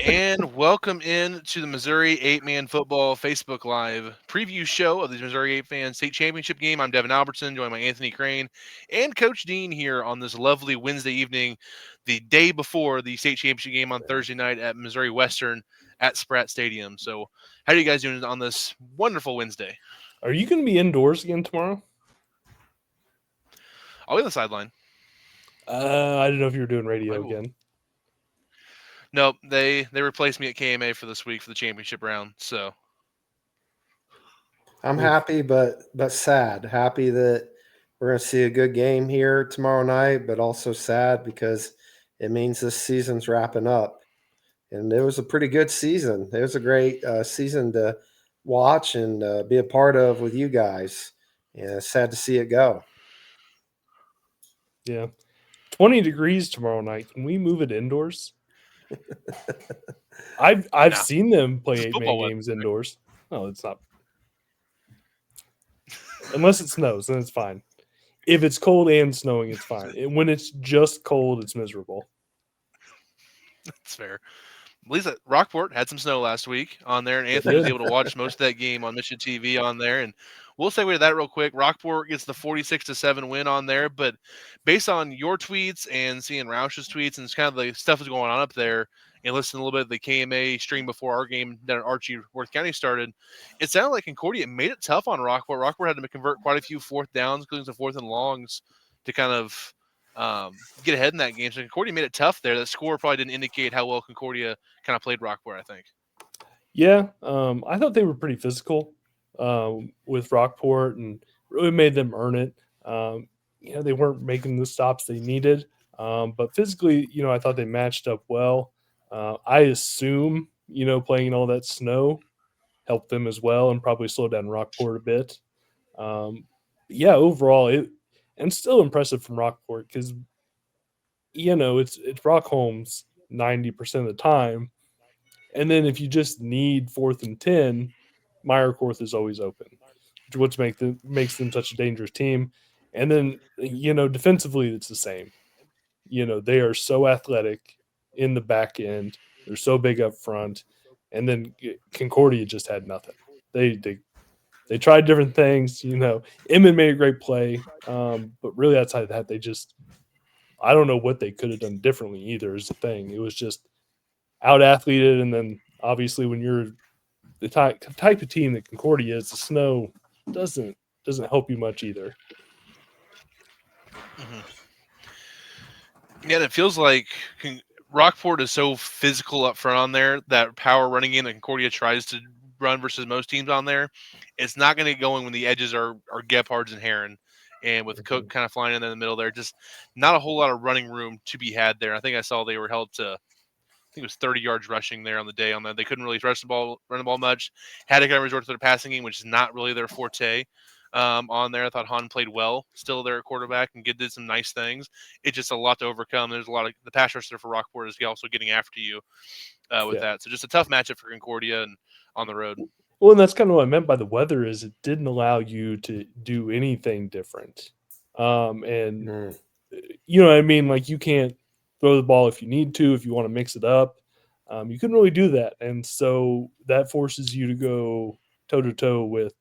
And welcome in to the Missouri 8-Man Football Facebook Live preview show of the Missouri 8-Man State Championship game. I'm Devin Albertson, joined by Anthony Crane and Coach Dean here on this lovely Wednesday evening, the day before the state championship game on Thursday night at Missouri Western at Spratt Stadium. So how are you guys doing on this wonderful Wednesday? Are you going to be indoors again tomorrow? I'll be on the sideline. I don't know if you were doing I radio will. again. No, they replaced me at KMA for this week for the championship round. So I'm Oof. happy, but sad. Happy that we're going to see a good game here tomorrow night, but also sad because it means this season's wrapping up. And it was a pretty good season. It was a great season to watch and be a part of with you guys. Yeah, sad to see it go. Yeah. 20 degrees tomorrow night. Can we move it indoors? I've No. seen them play It's 8-man football weather. games indoors. No, it's not. Unless it snows, then it's fine. If it's cold and snowing, it's fine. When it's just cold, it's miserable. That's fair. At least Rockport had some snow last week on there, and Anthony was able to watch most of that game on Mission TV on there. And we'll segue to that real quick. Rockport gets the 46-7 win on there, but based on your tweets and seeing Roush's tweets and kind of the stuff that's going on up there, and listening a little bit of the KMA stream before our game down at Archie, Worth County started, it sounded like Concordia made it tough on Rockport. Rockport had to convert quite a few fourth downs, including some fourth and longs, to kind of get ahead in that game. So Concordia made it tough there. The score probably didn't indicate how well Concordia kind of played Rockport, I think. Yeah, I thought they were pretty physical with Rockport and really made them earn it. They weren't making the stops they needed, but physically, I thought they matched up well. I assume, playing in all that snow helped them as well and probably slowed down Rockport a bit. Yeah, overall, and still impressive from Rockport because it's Rock Holmes 90% of the time. And then if you just need 4th and 10, Meyerkorth is always open, which makes them such a dangerous team. And then, defensively, it's the same. They are so athletic in the back end. They're so big up front. And then Concordia just had nothing. They tried different things. Emmett made a great play. But really outside of that, I don't know what they could have done differently either is the thing. It was just out athleted, and then obviously when you're the type of team that Concordia is, the snow doesn't help you much either. Mm-hmm. Yeah, and it feels like Rockport is so physical up front on there, that power running game that Concordia tries to run versus most teams on there, it's not going to get going when the edges are Gephardts and Heron. And with Cook kind of flying in the middle there, just not a whole lot of running room to be had there. I think I saw they were held to, I think it was 30 yards rushing there on the day on that. They couldn't really run the ball much. Had to kind of resort to their passing game, which is not really their forte. On there, I thought Hahn played well still there at quarterback and did some nice things. It's just a lot to overcome. There's a lot of the pass rusher for Rockport is also getting after you with that. So just a tough matchup for Concordia and on the road. Well, and that's kind of what I meant by the weather is it didn't allow you to do anything different. And you know what I mean? Like you can't throw the ball if you need to, if you want to mix it up. You couldn't really do that. And so that forces you to go toe to toe with,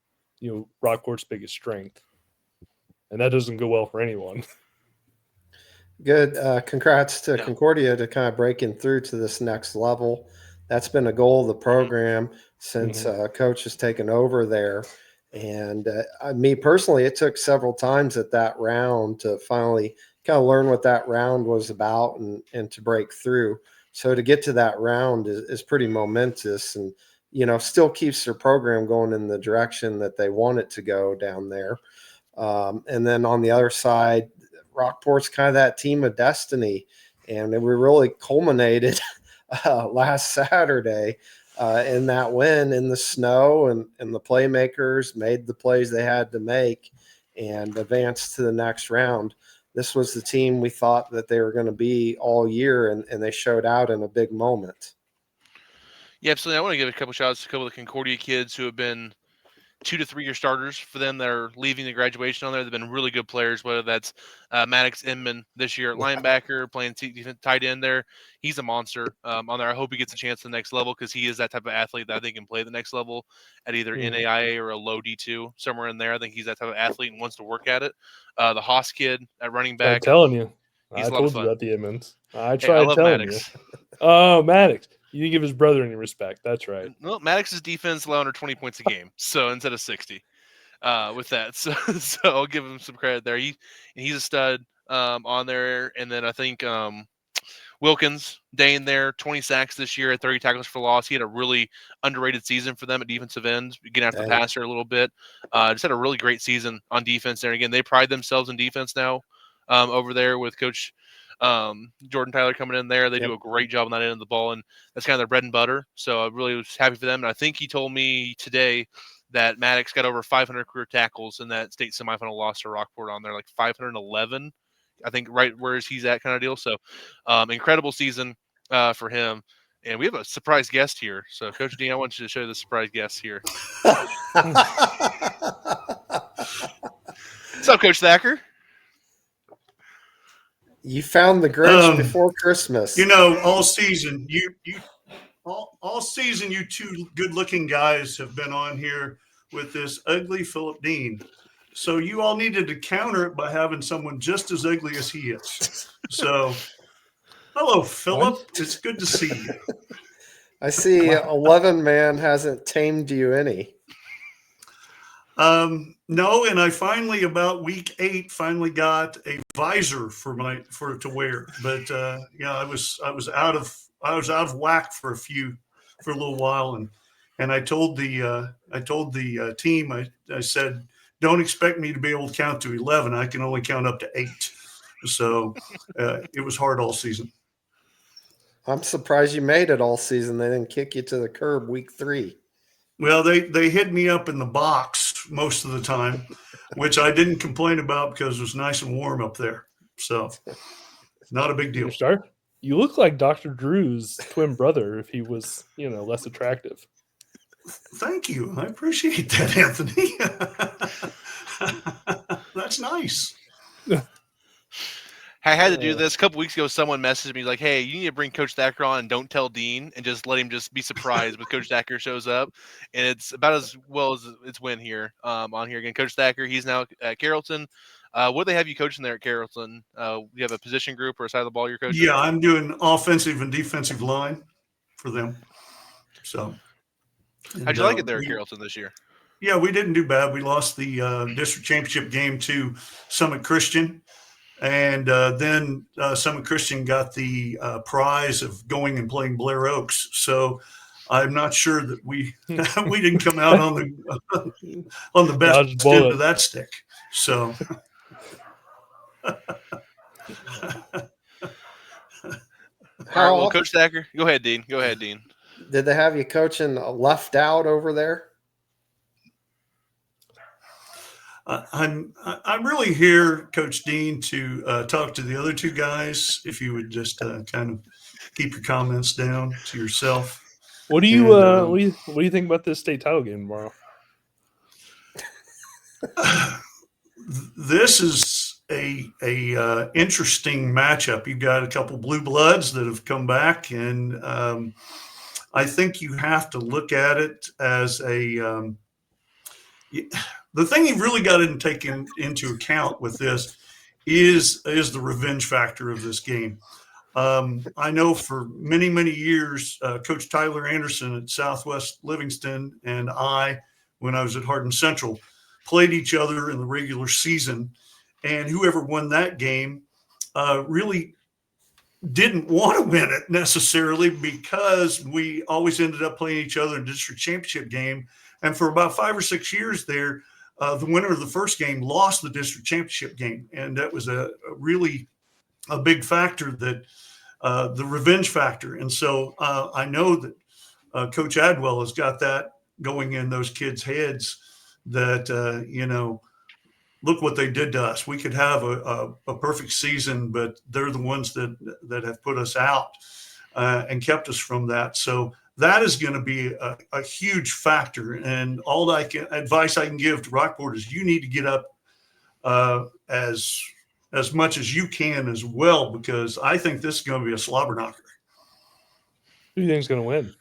Rockport's biggest strength. And that doesn't go well for anyone. Good. Congrats to Concordia to kind of breaking through to this next level. That's been a goal of the program since Coach has taken over there. And me personally, it took several times at that round to finally kind of learn what that round was about and to break through. So to get to that round is pretty momentous and, still keeps their program going in the direction that they want it to go down there. And then on the other side, Rockport's kind of that team of destiny. And we really culminated last Saturday in that win in the snow, and the playmakers made the plays they had to make and advanced to the next round. This was the team we thought that they were going to be all year, and they showed out in a big moment. Yeah, absolutely. I want to give a couple shout outs to a couple of the Concordia kids who have been 2 to 3 year starters for them that are leaving the graduation on there. They've been really good players, whether that's Maddox Inman this year at linebacker, playing tight end there. He's a monster on there. I hope he gets a chance to the next level because he is that type of athlete that I think can play the next level at either NAIA or a low D2, somewhere in there. I think he's that type of athlete and wants to work at it. The Haas kid at running back. I'm telling you. He's I told you about the Edmonds. I tried telling Maddox. you. Oh, Maddox. You didn't give his brother any respect. That's right. Well, Maddox's defense allowed under 20 points a game, so instead of 60. With that, so I'll give him some credit there. He's a stud on there, and then I think Wilkins, Dane there, 20 sacks this year at 30 tackles for loss. He had a really underrated season for them at defensive end, getting after the passer a little bit. Just had a really great season on defense there. Again, they pride themselves in defense now over there with Coach Jordan Tyler coming in there. They do a great job on that end of the ball, and that's kind of their bread and butter. So I really was happy for them. And I think he told me today that Maddox got over 500 career tackles in that state semifinal loss to Rockport on there, like 511. I think right where he's at kind of deal. So incredible season for him. And we have a surprise guest here. So Coach Dean, I want you to show you the surprise guest here. What's up, Coach Thacker? You found the Grinch before Christmas. All season, all season, you two good-looking guys have been on here with this ugly Philip Dean. So you all needed to counter it by having someone just as ugly as he is. So, hello, Philip. It's good to see you. I see 11 man hasn't tamed you any. No, and I finally, about week 8, finally got a visor for it to wear. But I was out of whack for a little while, and I told the team, I said, don't expect me to be able to count to 11. I can only count up to 8. So it was hard all season. I'm surprised you made it all season. They didn't kick you to the curb week 3. Well, they hid me up in the box most of the time, which I didn't complain about because it was nice and warm up there. So not a big deal. You look like Dr. Drew's twin brother if he was, less attractive. Thank you. I appreciate that, Anthony. That's nice. I had to do this a couple weeks ago. Someone messaged me like, "Hey, you need to bring Coach Thacker on and don't tell Dean, and just let him just be surprised when Coach Thacker shows up." And it's about as well as it's win here on here again. Coach Thacker, he's now at Carrollton. What do they have you coaching there at Carrollton? You have a position group or a side of the ball you're coaching? Yeah, I'm doing offensive and defensive line for them. So, how'd you like it there at Carrollton this year? Yeah, we didn't do bad. We lost the district championship game to Summit Christian. And then Summit Christian got the prize of going and playing Blair Oaks. So I'm not sure that we didn't come out on the best end of that stick. So well, Coach Thacker, go ahead, Dean. Go ahead, Dean. Did they have you coaching left out over there? I'm really here, Coach Dean, to talk to the other two guys. If you would just kind of keep your comments down to yourself. What do you think about this state title game tomorrow? This is a interesting matchup. You've got a couple blue bloods that have come back, and I think you have to look at it as the thing you've really got to take into account with this is the revenge factor of this game. I know for many, many years, Coach Tyler Anderson at Southwest Livingston and I, when I was at Hardin Central, played each other in the regular season. And whoever won that game really didn't want to win it necessarily because we always ended up playing each other in the district championship game. And for about 5 or 6 years there, the winner of the first game lost the district championship game. And that was a really big factor, that the revenge factor. And so I know that Coach Adwell has got that going in those kids' heads that, look what they did to us. We could have a perfect season, but they're the ones that have put us out and kept us from that. So that is going to be a huge factor. And all advice I can give to Rockport is you need to get up as much as you can as well, because I think this is going to be a slobber knocker. Who do you think is going to win?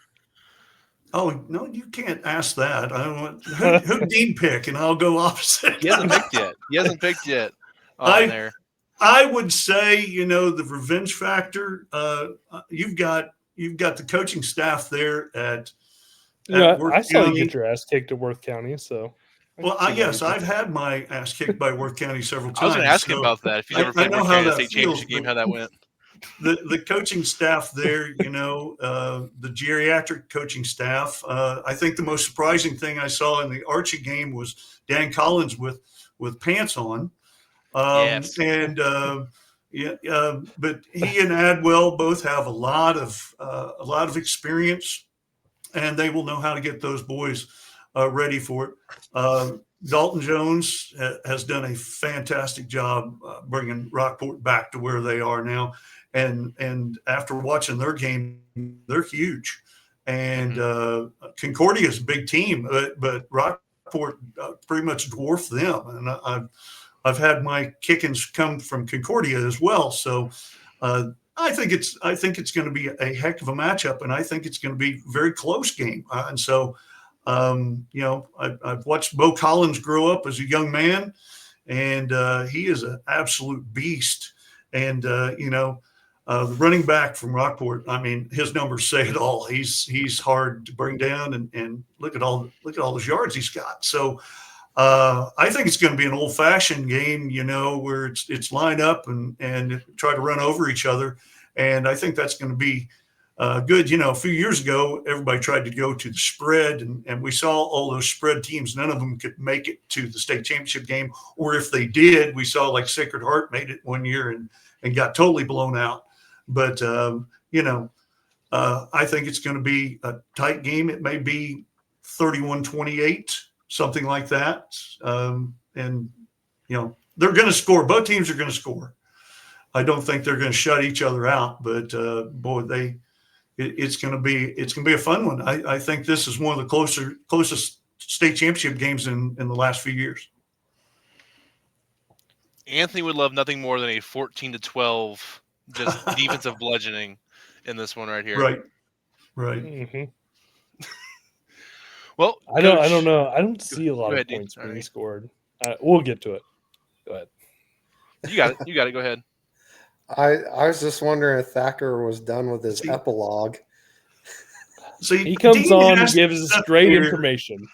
Oh, no, you can't ask that. I don't want who Dean pick, and I'll go opposite. He hasn't picked yet on there. I would say, the revenge factor. You've got the coaching staff there at Worth I saw County. you get your ass kicked at Worth County, so. Well, yes, I've had my ass kicked by Worth County several times. I was going to ask him about that. If you ever played Worth County state championship game, how that went. The coaching staff there, the geriatric coaching staff. I think the most surprising thing I saw in the Archie game was Dan Collins with pants on. Yes. And but he and Adwell both have a lot of experience, and they will know how to get those boys ready for it. Dalton Jones has done a fantastic job bringing Rockport back to where they are now. And after watching their game, they're huge. And Concordia is a big team, but Rockport pretty much dwarfed them. And I've had my kickings come from Concordia as well. So I think it's going to be a heck of a matchup, and I think it's going to be a very close game. And so, I've watched Bo Collins grow up as a young man, and he is an absolute beast. And the running back from Rockport, I mean, his numbers say it all. He's hard to bring down, and look at all those yards he's got. So I think it's going to be an old-fashioned game, where it's line up and try to run over each other. And I think that's going to be good. A few years ago, everybody tried to go to the spread, and we saw all those spread teams. None of them could make it to the state championship game, or if they did, we saw like Sacred Heart made it one year and got totally blown out. But, I think it's going to be a tight game. It may be 31-28, something like that. And they're going to score. Both teams are going to score. I don't think they're going to shut each other out, but boy, it's going to be a fun one. I think this is one of the closest state championship games in the last few years. Anthony would love nothing more than a 14-12 just defensive bludgeoning in this one right here. Right. Mm-hmm. Well, I don't know. I don't see a lot of points being scored. We'll get to it. Go ahead. You got it. Go ahead. I was just wondering if Thacker was done with his epilogue. See, he comes Dean on and gives us great information.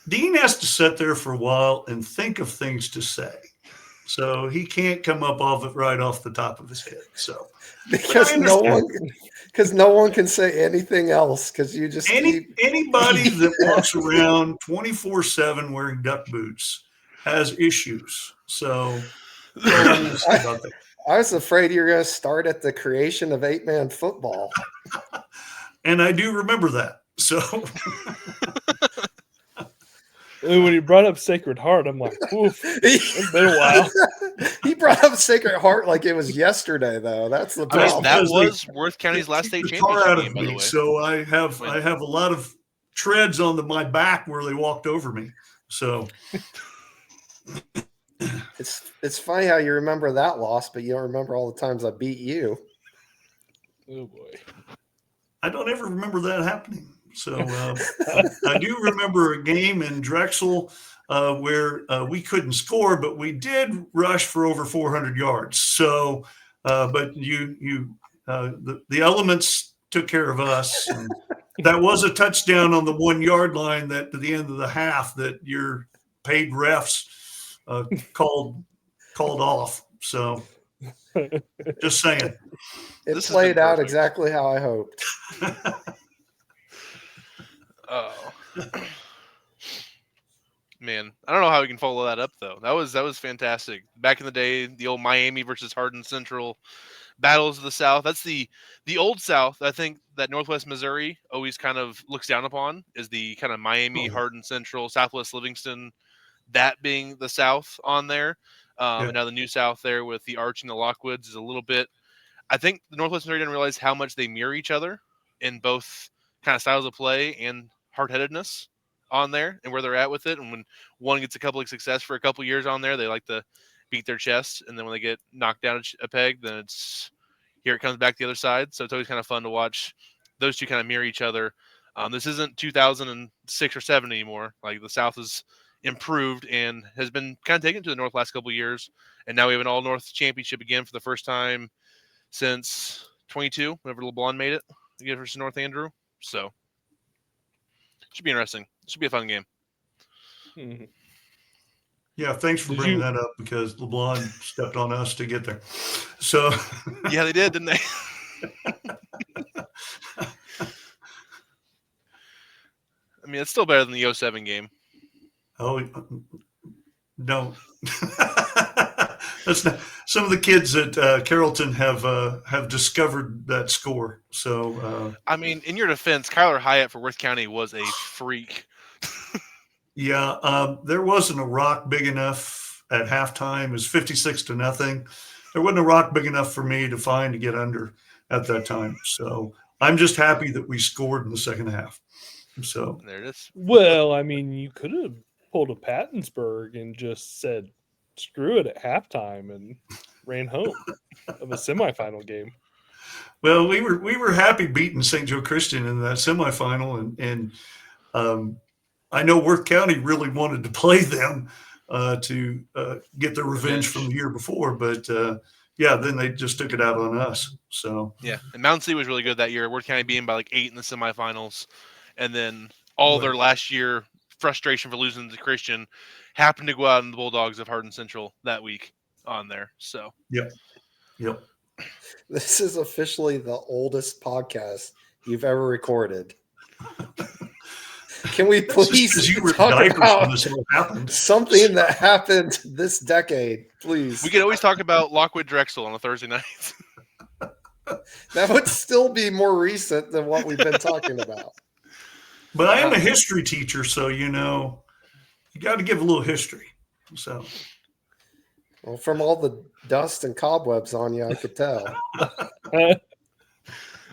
Dean has to sit there for a while and think of things to say. So he can't come up right off the top of his head. So because no one can say anything else, because you just anybody that walks around 24/7 wearing duck boots has issues. So I was afraid you were going to start at the creation of 8-man football. And I do remember that. So when he brought up Sacred Heart, I'm like, oof, it's been a while. He brought up Sacred Heart like it was yesterday, though. That's the problem. That was Worth County's last state championship game, by the way. So I have a lot of treads on my back where they walked over me. So it's funny how you remember that loss, but you don't remember all the times I beat you. Oh boy, I don't ever remember that happening. So I do remember a game in Drexel where we couldn't score, but we did rush for over 400 yards. So, but the elements took care of us. And that was a touchdown on the 1 yard line that at the end of the half that your paid refs called off. So just saying. It played out exactly how I hoped. Oh man, I don't know how we can follow that up though. That was fantastic. Back in the day, the old Miami versus Hardin Central battles of the South. That's the old South. I think that Northwest Missouri always kind of looks down upon is the kind of Miami, Hardin Central, Southwest Livingston. That being the South on there, and now the New South there with the Archie and the Lockwoods is a little bit. I think the Northwest Missouri didn't realize how much they mirror each other in both kind of styles of play and hard-headedness on there and where they're at with it. And when one gets a couple of success for a couple of years on there, they like to beat their chest. And then when they get knocked down a peg, then it's here it comes back the other side. So it's always kind of fun to watch those two kind of mirror each other. This isn't 2006 or 7 anymore. Like the South has improved and has been kind of taken to the North last couple of years. And now we have an all-North championship again for the first time since 22, whenever LeBlanc made it again versus North Andrew. So it should be interesting. It should be a fun game. Mm-hmm. Yeah, thanks for bringing that up because LeBlanc stepped on us to get there. So yeah, they did, didn't they? I mean, it's still better than the 07 game. Oh, no. That's not. Some of the kids at Carrollton have discovered that score. So I mean, in your defense, Kyler Hyatt for Worth County was a freak. Yeah, there wasn't a rock big enough at halftime. It was 56-0. There wasn't a rock big enough for me to find to get under at that time. So I'm just happy that we scored in the second half. So there it is. Well, I mean, you could have pulled a Pattonsburg and just said, screw it at halftime and ran home of a semifinal game. Well, we were happy beating St. Joe Christian in that semifinal, and I know Worth County really wanted to play them to get their revenge from the year before, but yeah, then they just took it out on us. So yeah, and Mountain City was really good that year. Worth County beating by like 8 in the semifinals, and then all their last year frustration for losing to Christian happened to go out in the Bulldogs of Hardin Central that week on there. So yep. This is officially the oldest podcast you've ever recorded. Can we please talk about something that happened this decade, please? We could always talk about Lockwood Drexel on a Thursday night. That would still be more recent than what we've been talking about. But I am a history teacher, so you got to give a little history. So, well, from all the dust and cobwebs on you, I could tell.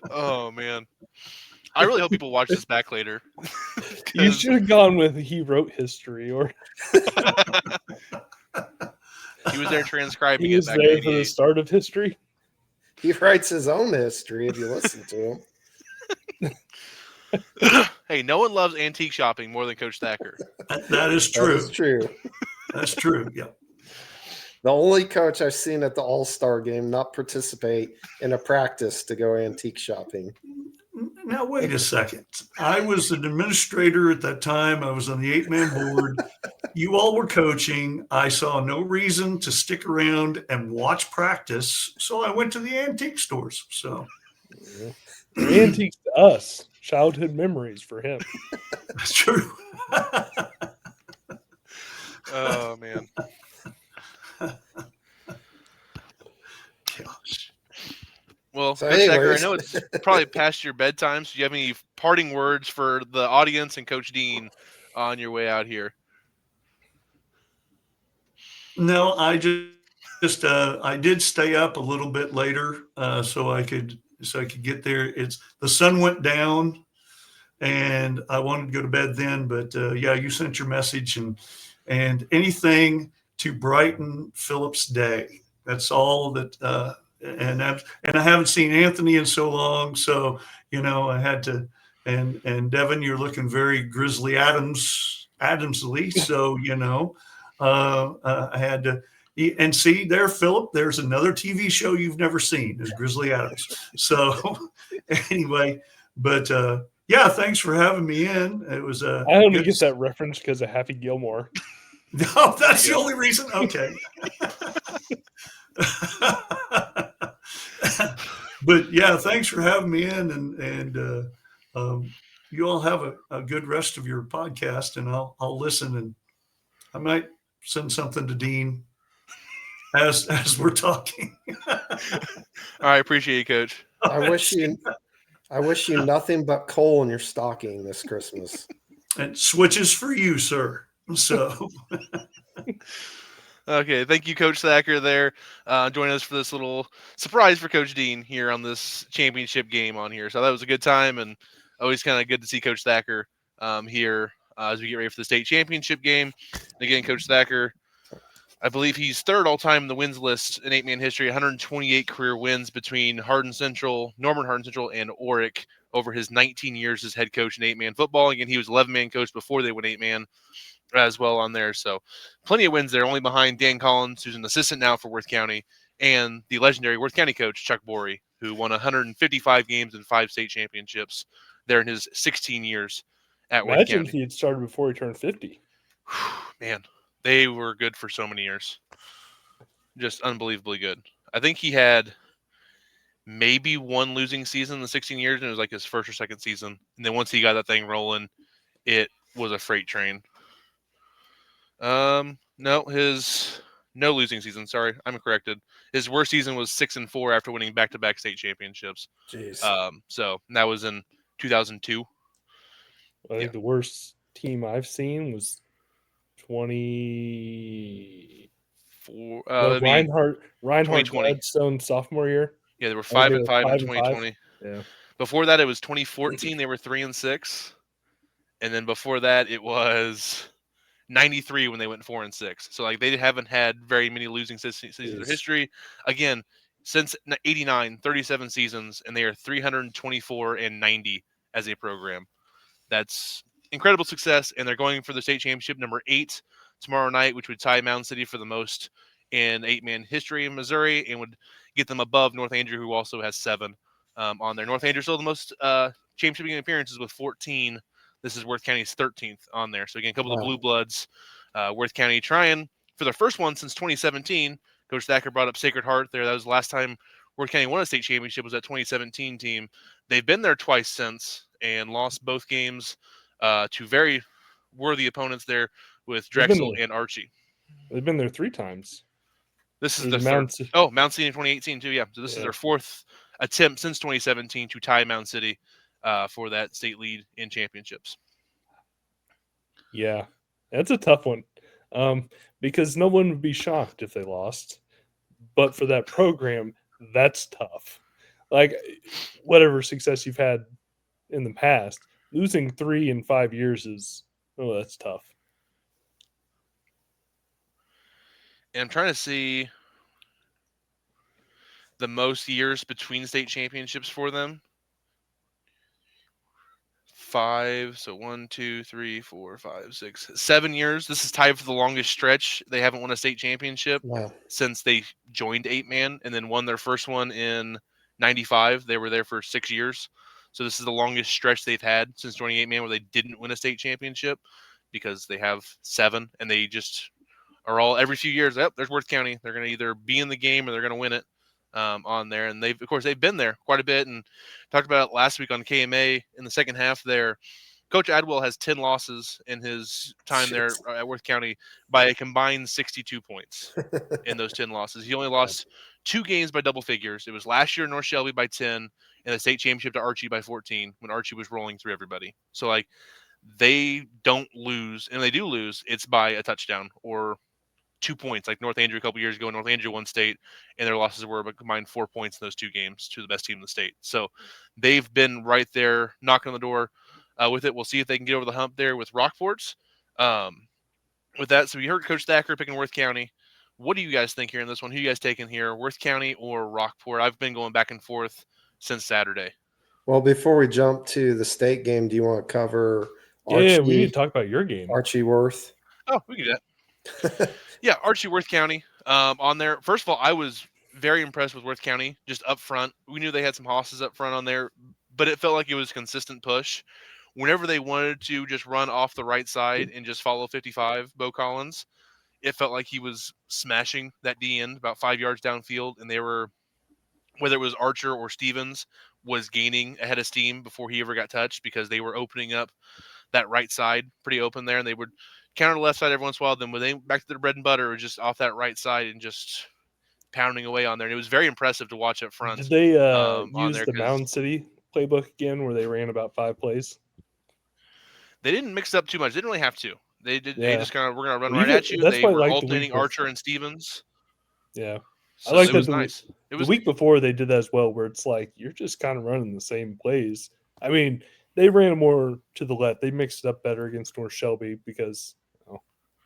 Oh man, I really hope people watch this back later. You should have gone with he wrote history, or he was there transcribing. He was there for the start of history. He writes his own history if you listen to him. Hey, no one loves antique shopping more than Coach Thacker. That is true. That is true. That's true. Yeah. The only coach I've seen at the All-Star game not participate in a practice to go antique shopping. Now, wait a second. I was an administrator at that time. I was on the 8-man board. You all were coaching. I saw no reason to stick around and watch practice, so I went to the antique stores. So, antiques to us, childhood memories for him. That's true. Oh man. Gosh. Well, Coach Thacker, I know it's probably past your bedtime, so do you have any parting words for the audience and Coach Dean on your way out here? No, I just I did stay up a little bit later so I could get there. The sun went down, and I wanted to go to bed then. But yeah, you sent your message, and anything to brighten Philip's day. That's all that. And I haven't seen Anthony in so long, so I had to. And Devin, you're looking very Grizzly Adamsly, so I had to. And see there, Philip. There's another TV show you've never seen, is Grizzly Adams. So anyway, but yeah, thanks for having me in. It was I only get that reference because of Happy Gilmore. No, that's the only reason. Okay. But yeah, thanks for having me in, and you all have a good rest of your podcast, and I'll listen, and I might send something to Dean as we're talking. All right, appreciate you, Coach. I wish you nothing but coal in your stocking this Christmas. And switches for you, sir. So. Okay, thank you, Coach Thacker, there. Joining us for this little surprise for Coach Dean here on this championship game on here. So that was a good time, and always kind of good to see Coach Thacker here as we get ready for the state championship game. And again, Coach Thacker, I believe he's third all-time in the wins list in 8-man history, 128 career wins between Norman Hardin Central, and Oric over his 19 years as head coach in 8-man football. Again, he was 11-man coach before they went 8-man as well on there. So plenty of wins there, only behind Dan Collins, who's an assistant now for Worth County, and the legendary Worth County coach, Chuck Borey, who won 155 games and 5 state championships there in his 16 years at Worth Imagine County. if he had started before he turned 50. Man, they were good for so many years. Just unbelievably good. I think he had maybe one losing season in the 16 years, and it was like his first or second season. And then once he got that thing rolling, it was a freight train. No losing season. Sorry, I'm corrected. His worst season was 6-4 after winning back-to-back state championships. Jeez. So that was in 2002. I think the worst team I've seen was 20. Reinhardt 2020. Gladstone sophomore year. Yeah, they were 5-5 in 2020. 5. Yeah. Before that, it was 2014. They were 3-6, and then before that, it was 93 when they went 4-6. So like they haven't had very many losing seasons in their history. Again, since 89, 37 seasons, and they are 324-90 as a program. That's incredible success, and they're going for the state championship number 8 tomorrow night, which would tie Mound City for the most in 8-man history in Missouri, and would get them above North Andrew, who also has 7 on there. North Andrew still the most championship game appearances with 14. This is Worth County's 13th on there. So again, a couple of blue bloods. Worth County trying for their first one since 2017. Coach Thacker brought up Sacred Heart there. That was the last time Worth County won a state championship, was that 2017 team. They've been there twice since and lost both games to very worthy opponents there with Drexel and Archie. They've been there 3 times. This is the third. Oh, Mound City in 2018 too. Yeah. So this is their 4th attempt since 2017 to tie Mound City for that state lead in championships. Yeah, that's a tough one because no one would be shocked if they lost. But for that program, that's tough. Like whatever success you've had in the past, losing 3 in 5 years that's tough. And I'm trying to see the most years between state championships for them. 5, so 1, 2, 3, 4, 5, 6, 7 years. This is tied for the longest stretch. They haven't won a state championship since they joined 8-man and then won their first one in 95. They were there for 6 years. So this is the longest stretch they've had since joining 8-man where they didn't win a state championship, because they have 7 and they just are all every few years. There's Worth County. They're going to either be in the game or they're going to win it on there. And they've been there quite a bit, and talked about it last week on KMA in the second half there. Coach Adwell has 10 losses in his time there at Worth County by a combined 62 points in those 10 losses. He only lost 2 games by double figures. It was last year North Shelby by 10 and the state championship to Archie by 14 when Archie was rolling through everybody. So like they don't lose, and they do lose, it's by a touchdown or 2 points. Like North Andrew a couple years ago, North Andrew won state, and their losses were a combined 4 points in those 2 games to the best team in the state. So they've been right there knocking on the door with it. We'll see if they can get over the hump there with Rockport's. With that, so we heard Coach Thacker picking Worth County. What do you guys think here in this one? Who you guys taking here, Worth County or Rockport? I've been going back and forth since Saturday. Well, before we jump to the state game, do you want to cover Archie? Yeah, we need to talk about your game. Archie Worth. Oh, we can do that. Yeah, Archie Worth County on there. First of all, I was very impressed with Worth County just up front. We knew they had some hosses up front on there, but it felt like it was a consistent push. Whenever they wanted to just run off the right side and just follow 55, Bo Collins, it felt like he was smashing that D end about 5 yards downfield, and they were, whether it was Archer or Stevens, was gaining ahead of steam before he ever got touched, because they were opening up that right side pretty open there, and they would counter the left side every once in a while. Then when they back to their bread and butter, was just off that right side and just pounding away on there. And it was very impressive to watch up front. Did they use the Mound City playbook again, where they ran about 5 plays? They didn't mix it up too much. They didn't really have to. They did. Yeah. They just kind of, we're going to run right at you. They were alternating Archer and Stevens. Yeah. So I like that. It was nice. The week before they did that as well, where it's like you're just kind of running the same plays. I mean, they ran more to the left. They mixed it up better against North Shelby because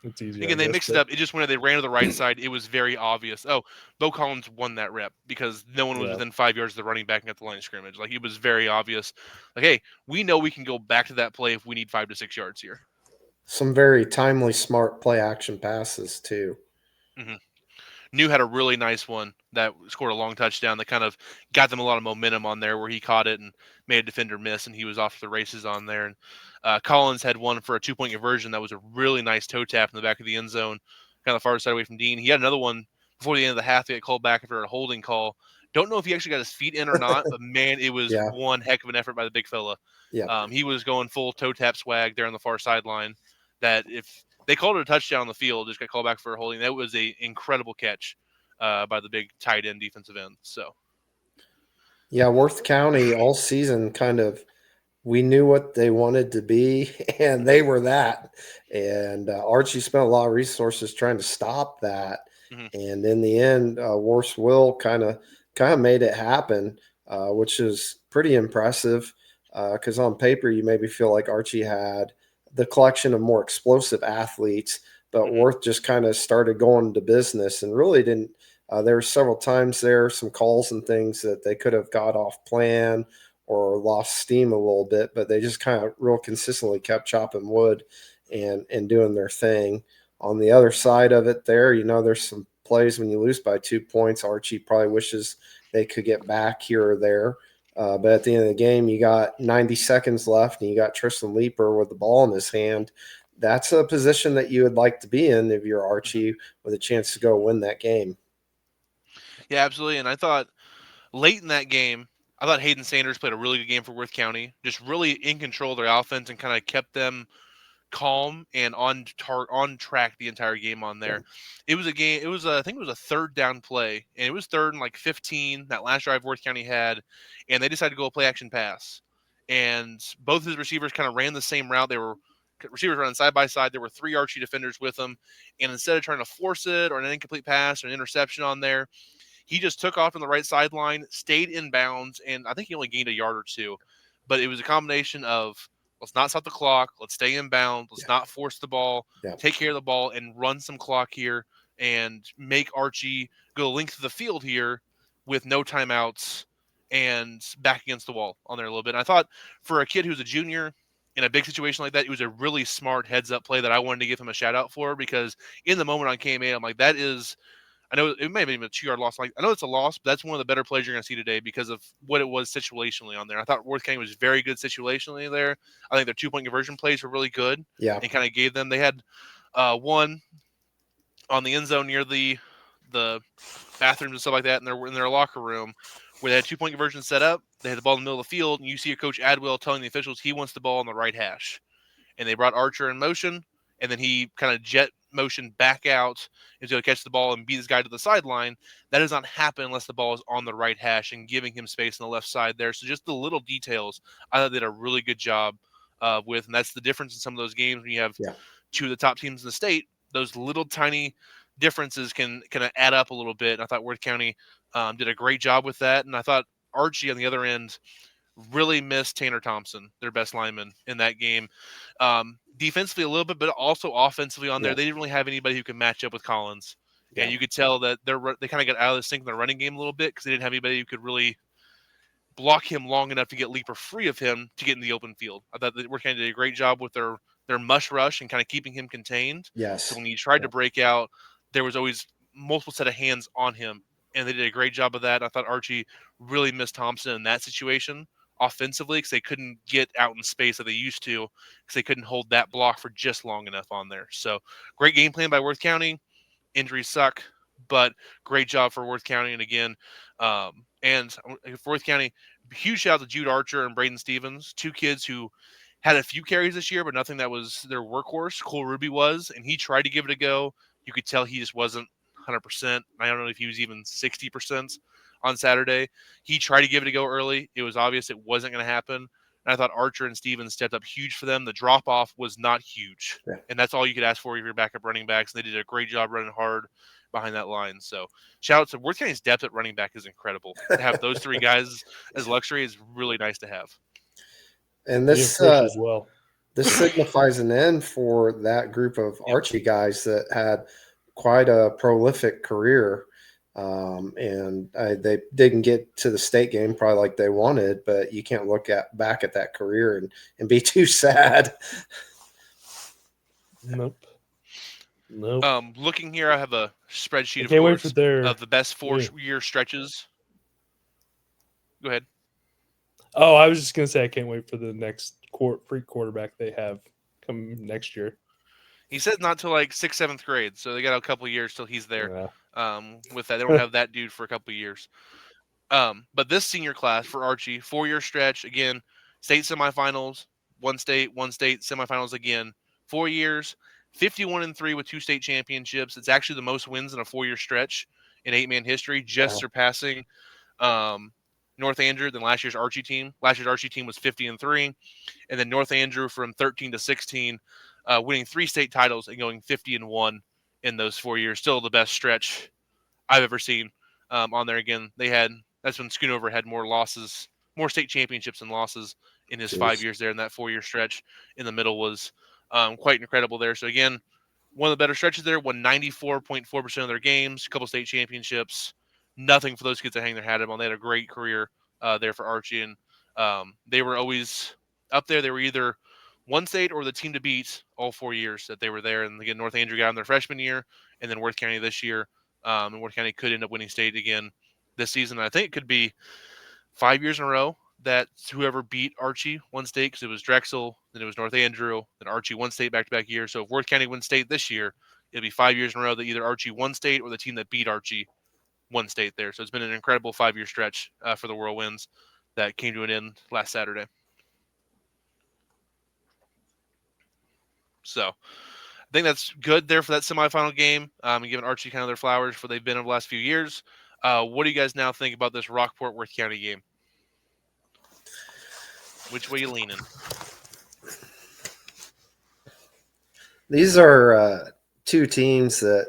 it's easier. Again, they mixed it up. It just when they ran to the right side, it was very obvious. Oh, Bo Collins won that rep because no one was within 5 yards of the running back at the line of scrimmage. Like, it was very obvious. Like, hey, we know we can go back to that play if we need 5 to 6 yards here. Some very timely, smart play action passes too. Mm-hmm. New had a really nice one that scored a long touchdown that kind of got them a lot of momentum on there, where he caught it and made a defender miss, and he was off to the races on there. And Collins had one for a 2-point conversion that was a really nice toe tap in the back of the end zone, kind of the far side away from Dean. He had another one before the end of the half. They got called back after a holding call. Don't know if he actually got his feet in or not, but man, it was one heck of an effort by the big fella. Yeah. He was going full toe tap swag there on the far sideline. That if they called it a touchdown on the field, just got called back for a holding. That was an incredible catch by the big tight end defensive end. So, yeah, Worth County all season kind of, we knew what they wanted to be, and they were that. And Archie spent a lot of resources trying to stop that. Mm-hmm. And in the end, Worth's will kind of made it happen, which is pretty impressive. Because on paper, you maybe feel like Archie had the collection of more explosive athletes, but Mm-hmm. Worth just kind of started going to business and really didn't. There were several times there, some calls and things that they could have got off plan or lost steam a little bit, but they just kind of real consistently kept chopping wood and doing their thing. On the other side of it there, there's some plays when you lose by 2 points. Archie probably wishes they could get back here or there. But at the end of the game, you got 90 seconds left, and you got Tristan Leeper with the ball in his hand. That's a position that you would like to be in if you're Archie, with a chance to go win that game. Yeah, absolutely. And I thought late in that game, I thought Hayden Sanders played a really good game for Worth County, just really in control of their offense and kind of kept them calm and on track the entire game on there. It was a game. It was I think it was a third down play, and it was third and like 15. That last drive Worth County had, and they decided to go play action pass, and both his receivers kind of ran the same route. They were receivers running side by side. There were 3 Archie defenders with them, and instead of trying to force it or an incomplete pass or an interception on there, he just took off on the right sideline, stayed in bounds, and I think he only gained a yard or two. But it was a combination of, let's not stop the clock, let's stay in bounds, let's not force the ball, take care of the ball, and run some clock here and make Archie go length of the field here with no timeouts and back against the wall on there a little bit. And I thought for a kid who's a junior in a big situation like that, it was a really smart heads-up play that I wanted to give him a shout-out for, because in the moment on KMA, I'm like, that is – I know it may have been a 2-yard loss. Like, I know it's a loss, but that's one of the better plays you're going to see today because of what it was situationally on there. I thought Worth County was very good situationally there. I think their 2-point conversion plays were really good. Yeah. And kind of gave them – they had one on the end zone near the bathrooms and stuff like that in their locker room where they had 2-point conversion set up. They had the ball in the middle of the field, and you see Coach Adwell telling the officials he wants the ball on the right hash. And they brought Archer in motion, and then he kind of jet motion back out and to catch the ball and beat this guy to the sideline. That does not happen unless the ball is on the right hash and giving him space on the left side there. So just the little details I thought they did a really good job with, and that's the difference in some of those games when you have 2 of the top teams in the state. Those little tiny differences can kind of add up a little bit. And I thought Worth County did a great job with that. And I thought Archie on the other end really missed Tanner Thompson, their best lineman in that game. Defensively a little bit, but also offensively on there. They didn't really have anybody who could match up with Collins. And you could tell that they kind of got out of the sync in the running game a little bit because they didn't have anybody who could really block him long enough to get Leaper free of him to get in the open field. I thought they were kind of did a great job with their mush rush and kind of keeping him contained. Yes. So when he tried to break out, there was always multiple set of hands on him, and they did a great job of that. I thought Archie really missed Thompson in that situation offensively because they couldn't get out in space that they used to because they couldn't hold that block for just long enough on there. So great game plan by Worth County. Injuries suck, but great job for Worth County. And again, and for Worth County, huge shout out to Jude Archer and Braden Stevens, 2 kids who had a few carries this year, but nothing that was their workhorse. Cole Ruby was, and he tried to give it a go. You could tell he just wasn't 100%. I don't know if he was even 60% on Saturday. He tried to give it a go early. It was obvious it wasn't going to happen. And I thought Archer and Stevens stepped up huge for them. The drop-off was not huge. Yeah. And that's all you could ask for if you're backup running backs. And they did a great job running hard behind that line. So shout out to Worth County's depth at running back is incredible. To have those 3 guys as luxury is really nice to have. And Yeah, this Frisch as well. this signifies an end for that group of Archie guys that had quite a prolific career. And they didn't get to the state game probably like they wanted, but you can't look back at that career and be too sad. Nope. Looking here, I have a I spreadsheet, of can't wait for course, their of the best 4-year stretches. Go ahead. Oh, I was just gonna say I can't wait for the next free quarterback they have come next year. He says not till like 6th, 7th grade, so they got a couple of years till he's there. Yeah. With that, they don't have that dude for a couple of years. But this senior class for Archie, 4-year stretch again, state semifinals, one state, semifinals again, 4 years, 51-3 with 2 state championships. It's actually the most wins in a 4-year stretch in 8-man history, just surpassing North Andrew than last year's Archie team. Last year's Archie team was 50-3, and then North Andrew from 13 to 16, winning 3 state titles and going 50-1 in those 4 years. Still the best stretch I've ever seen on there. Again, that's when Schoonover had more losses, more state championships and losses in his 5 years there. In that 4-year stretch in the middle was quite incredible there. So again, one of the better stretches there. Won 94.4% of their games, a couple state championships. Nothing for those kids to hang their hat on. They had a great career there for Archie, and they were always up there. They were either one state or the team to beat all 4 years that they were there. And again, North Andrew got in their freshman year, and then Worth County this year. And Worth County could end up winning state again this season. And I think it could be 5 years in a row that whoever beat Archie won state, because it was Drexel, then it was North Andrew, then Archie won state back-to-back years. So if Worth County wins state this year, it'll be 5 years in a row that either Archie won state or the team that beat Archie won state there. So it's been an incredible 5-year stretch for the Whirlwinds that came to an end last Saturday. So I think that's good there for that semifinal game, and giving Archie kind of their flowers for they've been over the last few years. What do you guys now think about this Rockport-Worth County game? Which way you leaning? These are 2 teams that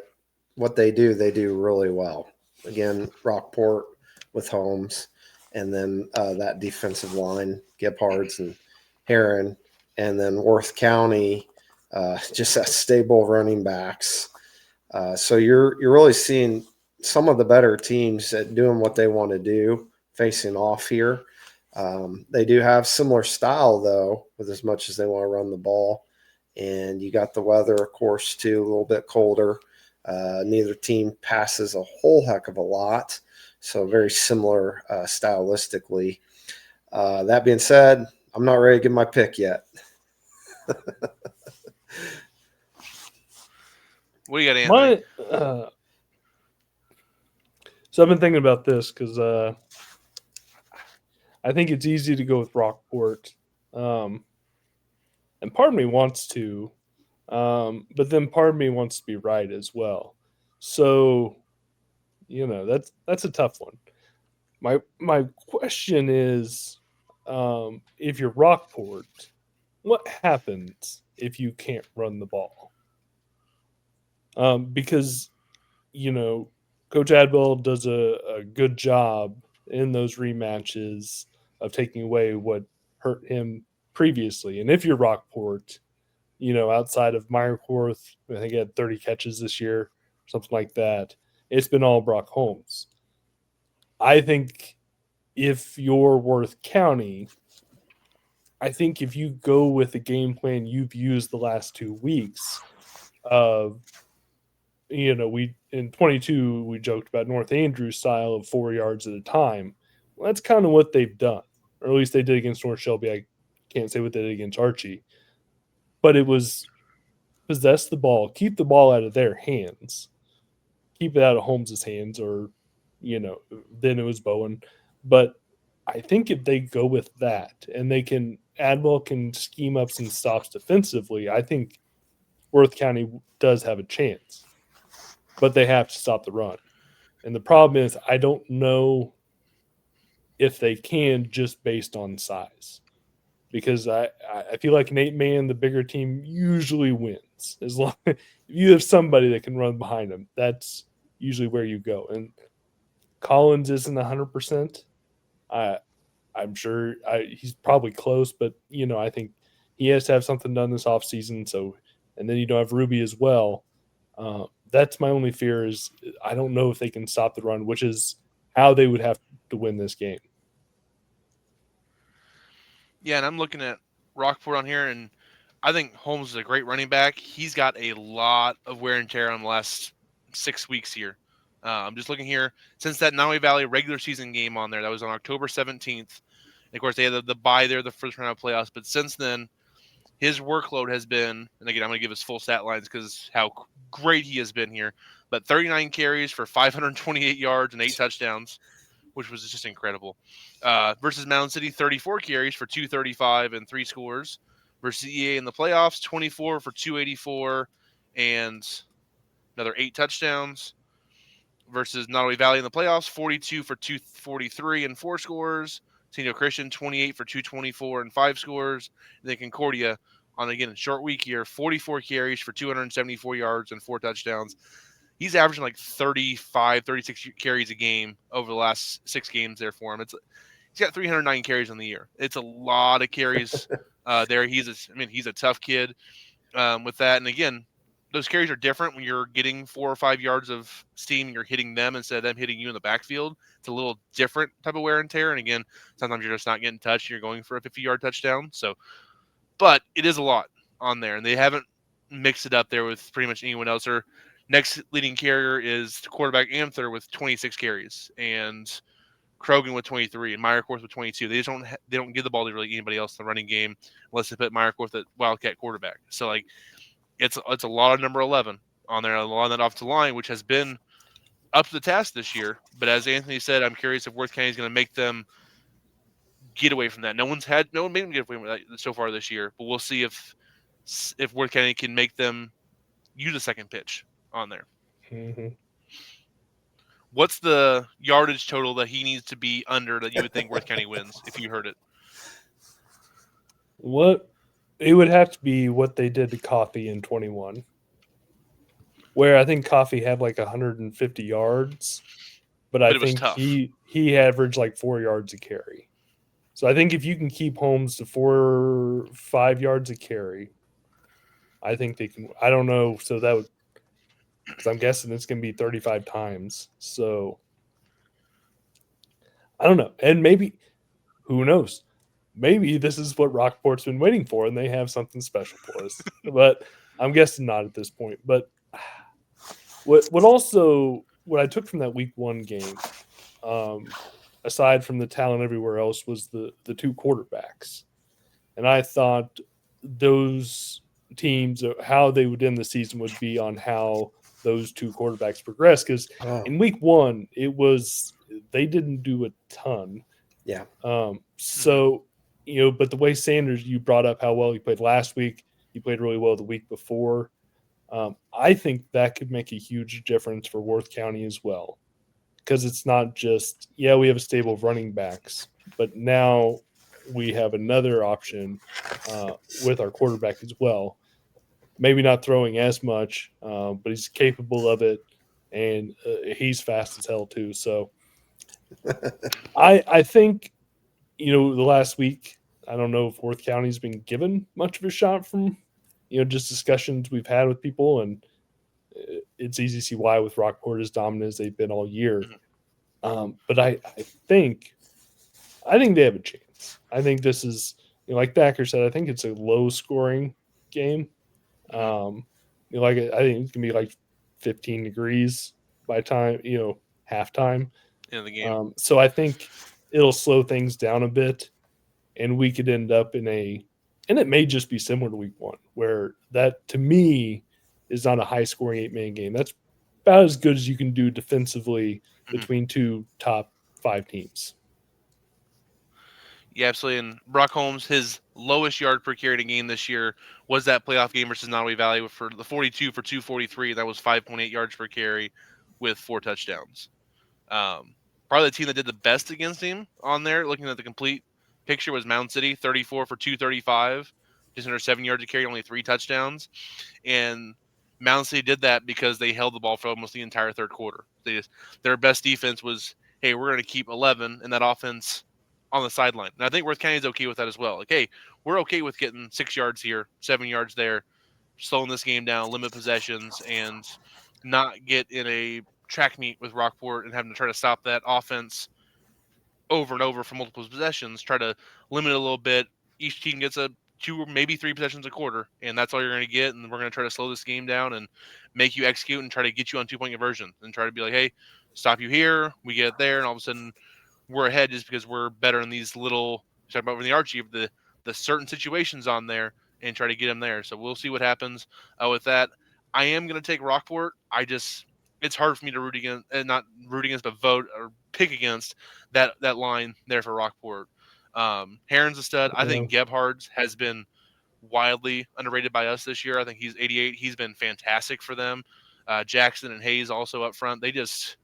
what they do really well. Again, Rockport with Holmes, and then that defensive line, Gebhards and Heron, and then Worth County, just that stable running backs. So you're really seeing some of the better teams at doing what they want to do facing off here. They do have similar style, though, with as much as they want to run the ball. And you got the weather, of course, too, a little bit colder. Neither team passes a whole heck of a lot, so very similar stylistically. That being said, I'm not ready to give my pick yet. What do you got, Anthony? So I've been thinking about this because I think it's easy to go with Rockport. And part of me wants to, but then part of me wants to be right as well. So, that's a tough one. My question is, if you're Rockport, what happens if you can't run the ball? Because, Coach Adwell does a good job in those rematches of taking away what hurt him previously. And if you're Rockport, outside of Meyerkorth, I think he had 30 catches this year, something like that. It's been all Brock Holmes. I think if you're Worth County, I think if you go with the game plan you've used the last 2 weeks of, we in 22, we joked about North Andrew's style of 4 yards at a time. Well, that's kind of what they've done, or at least they did against North Shelby. I can't say what they did against Archie, but it was possess the ball, keep the ball out of their hands, keep it out of Holmes's hands, or, then it was Bowen. But I think if they go with that and Adwell can scheme up some stops defensively, I think Worth County does have a chance, but they have to stop the run. And the problem is, I don't know if they can just based on size, because I feel like an 8-man, the bigger team usually wins. As long as you have somebody that can run behind them, that's usually where you go. And Collins isn't 100%. I'm sure he's probably close, but I think he has to have something done this offseason. So, and then have Ruby as well. That's my only fear is I don't know if they can stop the run, which is how they would have to win this game. Yeah, and I'm looking at Rockport on here, and I think Holmes is a great running back. He's got a lot of wear and tear on the last 6 weeks here. I'm just looking here. Since that Nottoway Valley regular season game on there, that was on October 17th. And of course, they had the bye there, the first round of playoffs. But since then, his workload has been, and again, I'm going to give his full stat lines because how great he has been here. But 39 carries for 528 yards and 8 touchdowns, which was just incredible. Versus Mountain City, 34 carries for 235 and 3 scores. Versus EA in the playoffs, 24 for 284 and another 8 touchdowns. Versus Nottoway Valley in the playoffs, 42 for 243 and 4 scores. Senior Christian, 28 for 224 and 5 scores. And then Concordia, on again a short week here, 44 carries for 274 yards and 4 touchdowns. He's averaging like 35, 36 carries a game over the last 6 games there for him. He's got 309 carries on the year. It's a lot of carries there. He's a tough kid with that. And again, those carries are different when you're getting 4 or 5 yards of steam and you're hitting them instead of them hitting you in the backfield. It's a little different type of wear and tear. And again, sometimes you're just not getting touched and you're going for a 50-yard touchdown. So, but it is a lot on there, and they haven't mixed it up there with pretty much anyone else. Their next leading carrier is quarterback Anther with 26 carries, and Krogan with 23, and Meyerkorth with 22. They just don't give the ball to really anybody else in the running game unless they put Meyerkorth at Wildcat quarterback. So like, it's a lot of number 11 on there, a lot of that offensive line, which has been up to the task this year. But as Anthony said, I'm curious if Worth County is going to make them get away from that. No one made them get away from that so far this year, but we'll see if Worth County can make them use a second pitch on there. Mm-hmm. What's the yardage total that he needs to be under that you would think Worth County wins if you heard it? What it would have to be what they did to Coffee in 21, where I think Coffee had like 150 yards, but I think he averaged like 4 yards a carry. So I think if you can keep Holmes to 4 or 5 yards a carry, I think they can. I don't know. So that would, because I'm guessing it's going to be 35 times. So I don't know. And maybe, who knows? Maybe this is what Rockport's been waiting for, and they have something special for us. But I'm guessing not at this point. But what I took from that week 1 game, aside from the talent everywhere else, was the 2 quarterbacks. And I thought those teams, how they would end the season would be on how those 2 quarterbacks progress. Because in week 1, they didn't do a ton. Yeah. So, but the way Sanders, you brought up how well he played last week, he played really well the week before. I think that could make a huge difference for Worth County as well. Because it's not just, we have a stable of running backs, but now we have another option with our quarterback as well. Maybe not throwing as much, but he's capable of it, and he's fast as hell too. So I think, the last week, I don't know if Worth County's been given much of a shot from, just discussions we've had with people, and it's easy to see why with Rockport as dominant as they've been all year. But I think they have a chance. I think this is, like Thacker said, I think it's a low scoring game. I think it's gonna be like 15 degrees by time, halftime in the game. So I think it'll slow things down a bit, and we could end up and it may just be similar to week 1, where that to me is not a high scoring 8-man game. That's about as good as you can do defensively between 2 top 5 teams. Yeah, absolutely. And Brock Holmes, his lowest yard per carry in a game this year was that playoff game versus Nottoway Valley for the 42 for 243. That was 5.8 yards per carry with 4 touchdowns. Probably the team that did the best against him on there, looking at the complete picture, was Mound City, 34 for 235, just under 7 yards a carry, only 3 touchdowns. And Mound City did that because they held the ball for almost the entire third quarter. Their best defense was, hey, we're going to keep 11, and that offense on the sideline. And I think Worth County is okay with that as well. Like, hey, we're okay with getting 6 yards here, 7 yards there, slowing this game down, limit possessions, and not get in a track meet with Rockport and having to try to stop that offense over and over for multiple possessions. Try to limit it a little bit. Each team gets a 2 or maybe 3 possessions a quarter, and that's all you're going to get. And we're going to try to slow this game down and make you execute and try to get you on 2-point conversion and try to be like, hey, stop you here, we get it there, and all of a sudden we're ahead just because we're better in these little, talk about with the Archie, of the certain situations on there and try to get them there. So we'll see what happens with that. I am going to take Rockport. It's hard for me to root against, not root against, but vote or pick against that line there for Rockport. Heron's a stud. I think Gebhard's has been wildly underrated by us this year. I think he's 88. He's been fantastic for them. Jackson and Hayes also up front. They just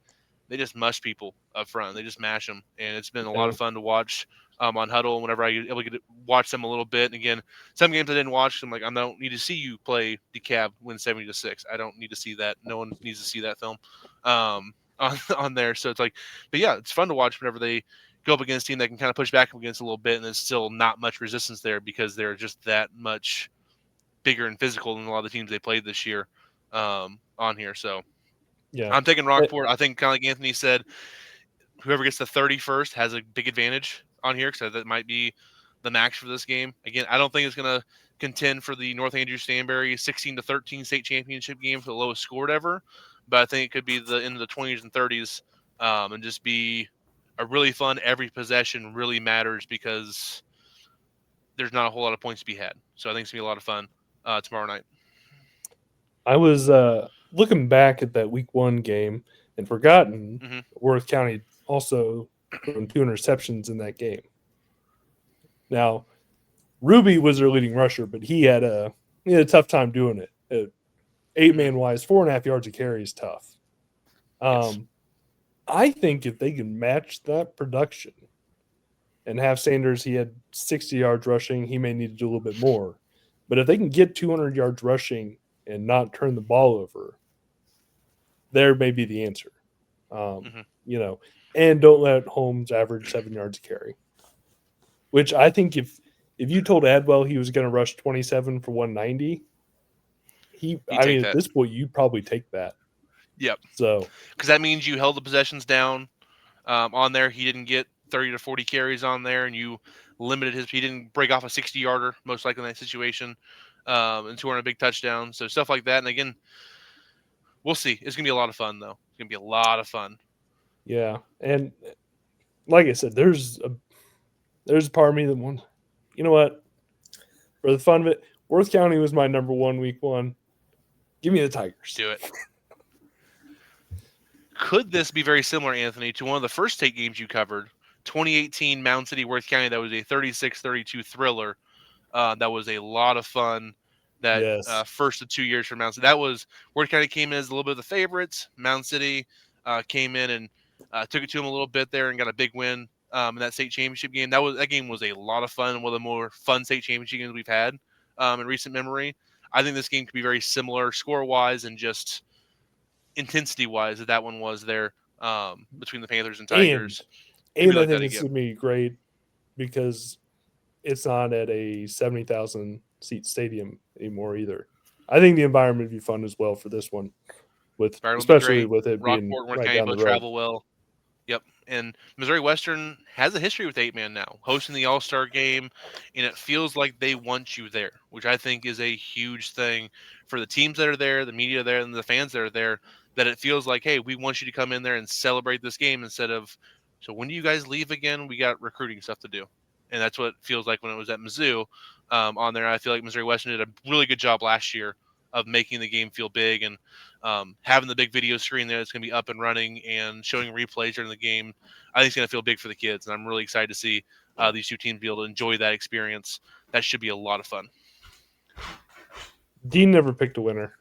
mush people up front. They just mash them, and it's been a lot of fun to watch on Huddle. Whenever I get able to watch them a little bit, and again, some games I didn't watch. I'm like, I don't need to see you play DeKalb win 70-6. I don't need to see that. No one needs to see that film on there. So it's like, but yeah, it's fun to watch whenever they go up against a team that can kind of push back against a little bit, and there's still not much resistance there because they're just that much bigger and physical than a lot of the teams they played this year on here. So. Yeah, I'm taking Rockport. I think, kind of like Anthony said, whoever gets the 31st has a big advantage on here, because that might be the max for this game. Again, I don't think it's going to contend for the North Andrew Stanberry 16-13 state championship game for the lowest scored ever, but I think it could be the in the 20s and 30s and just be a really fun. Every possession really matters because there's not a whole lot of points to be had. So I think it's going to be a lot of fun tomorrow night. I was looking back at that week 1 game and forgotten Worth County also threw 2 interceptions in that game. Now, Ruby was their leading rusher, but he had a tough time doing it. 8-man wise, 4.5 yards a carry is tough. Yes. I think if they can match that production and have Sanders, he had 60 yards rushing, he may need to do a little bit more. But if they can get 200 yards rushing and not turn the ball over, there may be the answer. And don't let Holmes average 7 yards a carry. Which I think if you told Adwell he was going to rush 27 for 190, at this point, you'd probably take that. Yep. So, because that means you held the possessions down on there. He didn't get 30 to 40 carries on there, and you limited he didn't break off a 60-yarder, most likely in that situation, and scoring a big touchdown. So stuff like that. And again, we'll see. It's going to be a lot of fun, though. It's going to be a lot of fun. Yeah. And like I said, there's a part of me that wants, you know what? For the fun of it, Worth County was my number 1 week 1. Give me the Tigers. Do it. Could this be very similar, Anthony, to one of the first state games you covered, 2018 Mound City Worth County? That was a 36-32 thriller. That was a lot of fun. That first of 2 years for Mound City. That was Worth County came in as a little bit of the favorites. Mound City came in and took it to them a little bit there and got a big win in that state championship game. That game was a lot of fun. One of the more fun state championship games we've had in recent memory. I think this game could be very similar score-wise and just intensity-wise that one was there between the Panthers and Tigers. And I think it's going to be great because it's not at a 70,000-seat stadium anymore either. I think the environment would be fun as well for this one, especially with it being right down the road. Travel well. Yep. And Missouri Western has a history with 8-man now, hosting the All-Star game, and it feels like they want you there, which I think is a huge thing for the teams that are there, the media there, and the fans that are there, that it feels like, hey, we want you to come in there and celebrate this game instead of, so when do you guys leave again? We got recruiting stuff to do. And that's what it feels like when it was at Mizzou on there. I feel like Missouri Western did a really good job last year of making the game feel big and having the big video screen there that's going to be up and running and showing replays during the game. I think it's going to feel big for the kids, and I'm really excited to see these two teams be able to enjoy that experience. That should be a lot of fun. Dean never picked a winner.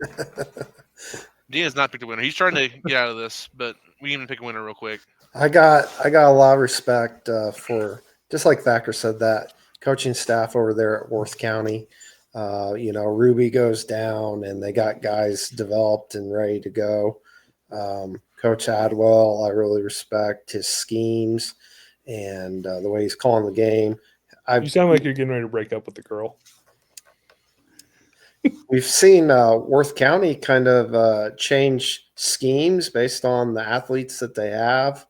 Dean has not picked a winner. He's trying to get out of this, but we can even pick a winner real quick. I got a lot of respect for, just like Thacker said, that coaching staff over there at Worth County. Ruby goes down and they got guys developed and ready to go. Coach Adwell, I really respect his schemes and the way he's calling the game. You sound like you're getting ready to break up with the girl. We've seen Worth County kind of change schemes based on the athletes that they have.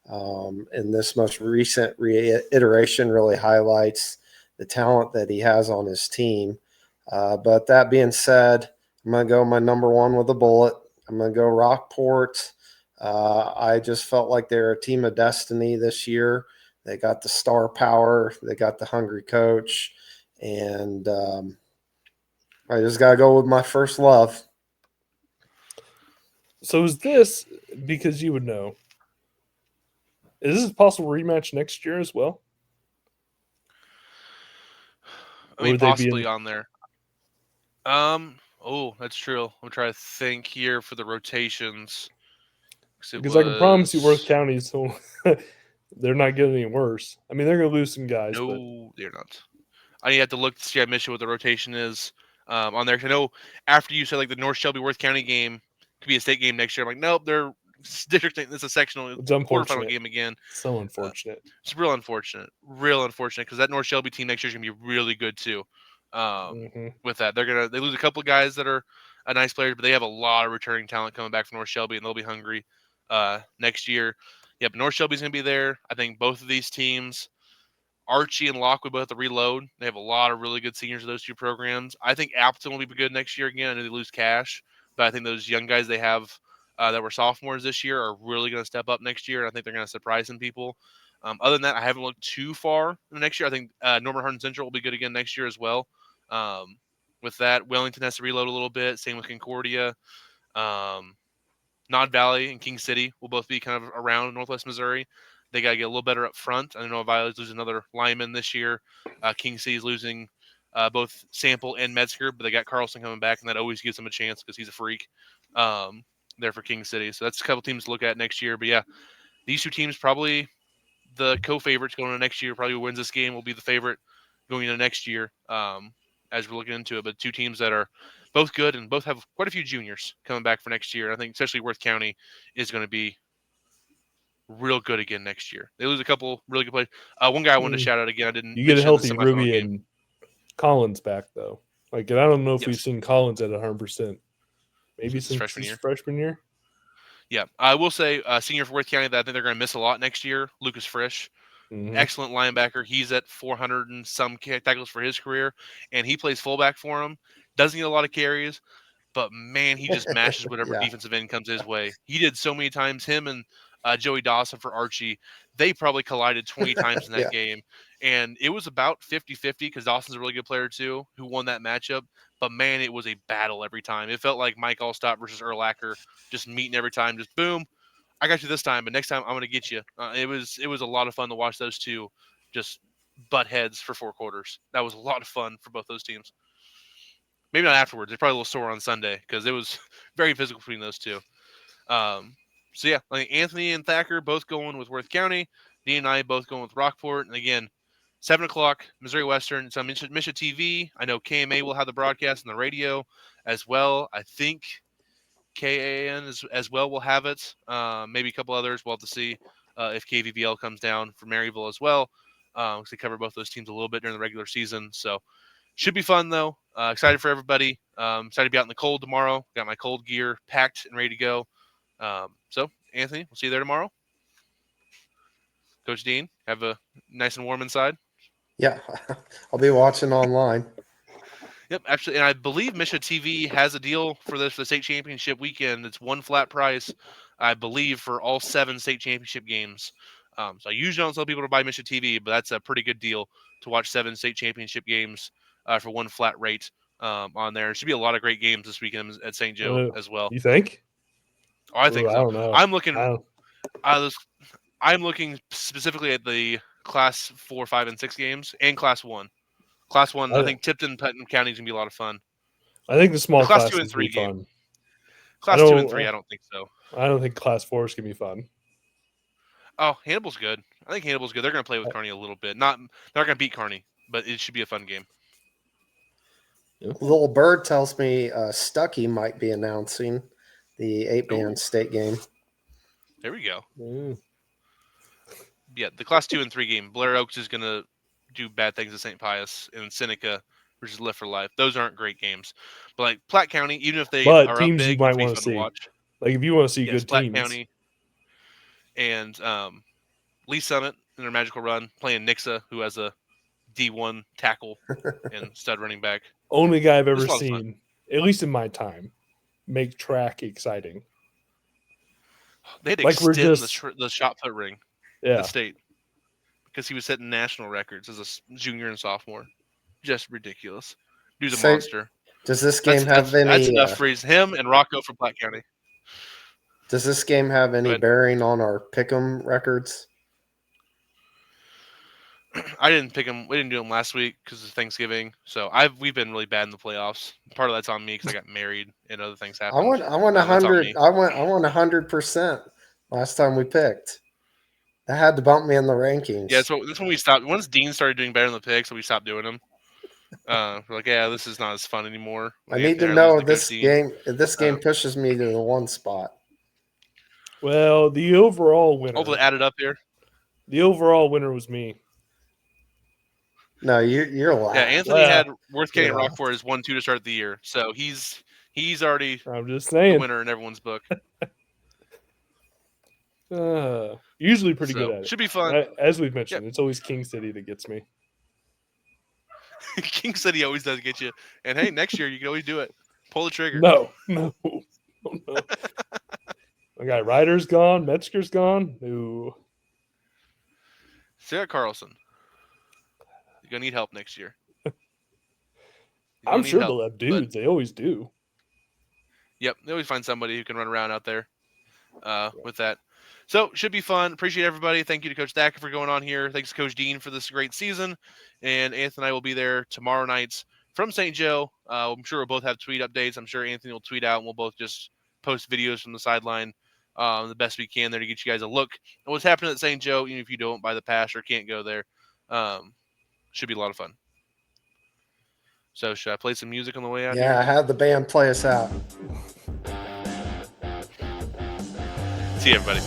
And this most recent reiteration really highlights the talent that he has on his team. But that being said, I'm going to go my number one with a bullet. I'm going to go Rockport. I just felt like they're a team of destiny this year. They got the star power. They got the hungry coach. And I just got to go with my first love. So is this, because you would know, is this a possible rematch next year as well? I mean, Would they be possibly in- on there. Oh, that's true. I'm trying to think here for the rotations. Because I can promise you Worth County, so they're not getting any worse. I mean, they're going to lose some guys. No, they're not. I have to look to see. I miss you what the rotation is on there. 'Cause I know after you said like the North Shelby Worth County game could be a state game next year. I'm like, nope, they're district. This is a sectional It's unfortunate. quarterfinal game again. So unfortunate. It's real unfortunate because that North Shelby team next year is gonna be really good too. With that, they lose a couple of guys that are nice players, but they have a lot of returning talent coming back from North Shelby, and they'll be hungry next year. Yeah, but North Shelby's gonna be there. I think both of these teams, Archie and Lockwood, both have to reload. They have a lot of really good seniors in those two programs. I think Appleton will be good next year again. I know they lose Cash, but I think those young guys they have that were sophomores this year are really going to step up next year. I think they're going to surprise some people. Other than that, I haven't looked too far next year. I think Norman Hardin Central will be good again next year as well. With that, Wellington has to reload a little bit. Same with Concordia. Nod Valley and King City will both be kind of around Northwest Missouri. They got to get a little better up front. I know Valley's losing another lineman this year. King City's losing both Sample and Metzger, but they got Carlson coming back, and that always gives them a chance because he's a freak there for King City. So that's a couple teams to look at next year. But yeah, these two teams probably the co-favorites going into next year. Probably who wins this game will be the favorite going into next year as we're looking into it. But two teams that are both good and both have quite a few juniors coming back for next year. I think especially Worth County is going to be real good again next year. They lose a couple really good players. One guy I wanted to shout out again. I didn't. You get a mention healthy the semifinal Ruby game. and Collins back though. Like, and I don't know if Yes. we've seen Collins at 100%. Maybe Since since his freshman freshman year. Yeah, I will say senior for Worth County that I think they're going to miss a lot next year. Lucas Frisch, excellent linebacker. He's at 400 and some tackles for his career, and he plays fullback for him. Doesn't get a lot of carries, but man, he just mashes whatever defensive end comes his way. He did so many times. Him and Joey Dawson for Archie, they probably collided 20 times in that game. And it was about 50-50 because Dawson's a really good player too, who won that matchup. But man, it was a battle every time. It felt like Mike Allstott versus Erlacher, just meeting every time. Just boom, I got you this time, but next time I'm going to get you. It was a lot of fun to watch those two just butt heads for 4 quarters. That was a lot of fun for both those teams. Maybe not afterwards. They're probably a little sore on Sunday because it was very physical between those two. So yeah, I think Anthony and Thacker both going with Worth County. Dean and I both going with Rockport. And again, 7 o'clock, Missouri Western. It's on Misha TV. I know KMA will have the broadcast on the radio as well. I think KAN as well will have it. Maybe a couple others. We'll have to see if KVVL comes down for Maryville as well. Because they cover both those teams a little bit during the regular season. So should be fun, though. Excited for everybody. Excited to be out in the cold tomorrow. Got my cold gear packed and ready to go. So, Anthony, we'll see you there tomorrow. Coach Dean, have a nice and warm inside. Yeah, I'll be watching online. Yep, actually, and I believe Misha TV has a deal for this for the state championship weekend. It's one flat price, I believe, for all 7 state championship games. So I usually don't tell people to buy Misha TV, but that's a pretty good deal to watch 7 state championship games for one flat rate on there. There should be a lot of great games this weekend at St. Joe as well. You think? Oh, I think so. I don't know. I'm looking. I'm looking specifically at the Class 4, 5, and 6 games and Class 1. Class 1, I think Tipton, Putnam County is going to be a lot of fun. I think the small Class 2 and classes 3 be fun. game. Class 2 and 3, I don't think so. I don't think Class 4 is going to be fun. Oh, Hannibal's good. I think Hannibal's good. They're going to play with Kearney a little bit. They're not going to beat Kearney, but it should be a fun game. Little Bird tells me Stuckey might be announcing the 8-man state game. There we go. the Class 2 and 3 game. Blair Oaks is going to do bad things to St. Pius, and Seneca versus Lift for Life. Those aren't great games. But like Platte County, even if they But are up teams big, you might it's be want fun to to see. watch. Like if you want to see Yes, good Platte teams. County and Lee Summit in their magical run playing Nixa, who has a D1 tackle and stud running back. Only guy I've It was ever a lot of fun. seen, at least in my time, make track exciting. They had to Like we're extend just the shot put ring yeah. at state because he was setting national records as a junior and sophomore. Just ridiculous. Dude's a So, monster. does this game That's have any? enough for him and Rocco from Platte County. Does this game have any ahead. bearing on our pick'em records? I didn't pick him. We didn't do him last week because of Thanksgiving. So we've been really bad in the playoffs. Part of that's on me because I got married and other things happened. I won That's on 100. me. I won 100% last time we picked. That had to bump me in the rankings. Yeah, that's when we stopped. Once Dean started doing better in the picks, so we stopped doing them. We're like, yeah, this is not as fun anymore. I need to know if this game pushes me to the 1 spot. Well, the overall winner. Hopefully, add it up here. The overall winner was me. No, you're lying. Yeah, Anthony had Worth County Rockport as 1-2 to start the year, so he's already I'm just saying the winner in everyone's book. Usually pretty good at it. Should be fun. As we've mentioned, it's always King City that gets me. King City always does get you. And hey, next year you can always do it. Pull the trigger. No. Okay, Ryder's gone. Metzger's gone. No. Sarah Carlson. You're going to need help next year. I'm sure they'll have dudes. They always do. Yep. They always find somebody who can run around out there with that. So, should be fun. Appreciate everybody. Thank you to Coach Thacker for going on here. Thanks to Coach Dean for this great season. And Anthony and I will be there tomorrow nights from St. Joe. I'm sure we'll both have tweet updates. I'm sure Anthony will tweet out, and we'll both just post videos from the sideline the best we can there to get you guys a look at what's happening at St. Joe, even if you don't buy the pass or can't go there. Should be a lot of fun. So, should I play some music on the way out? Yeah, I had the band play us out. See you, everybody.